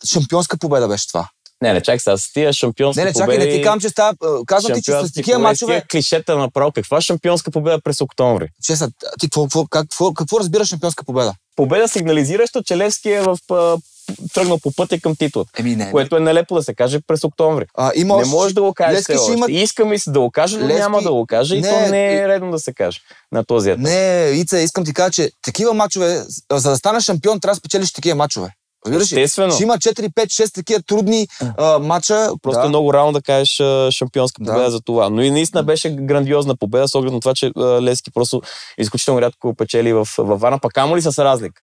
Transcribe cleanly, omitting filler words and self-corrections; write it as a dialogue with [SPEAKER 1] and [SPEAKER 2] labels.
[SPEAKER 1] шампионска победа беше това.
[SPEAKER 2] Не, чакай сега, с тия шампионски победи...
[SPEAKER 1] Не, ти казвам, че става... Казвам ти, че с такива мачове...
[SPEAKER 2] Тия клишета направо. Каква шампионска победа през октомври?
[SPEAKER 1] Ти какво разбираш шампионска победа?
[SPEAKER 2] Победа сигнализираща, че Левски е тръгнал по пътя към титул. Което е нелепо да се каже през октомври. Не можеш да го кажеш все още. Искам и се да го кажа, но няма да го кажа и то не е редно да се каже на този етап.
[SPEAKER 1] Не, Ице, искам ти кажа, че такива мачове, за да станеш шампион, трябва да спечелиш такива мачове.
[SPEAKER 2] Естествено.
[SPEAKER 1] Ще има 4, 5, 6 такива трудни мача.
[SPEAKER 2] Просто е много рано да кажеш шампионска победа за това. Но и наистина беше грандиозна победа, с оглед на това, че Левски просто изключително рядко печели в Варна, пък камо ли с разлика.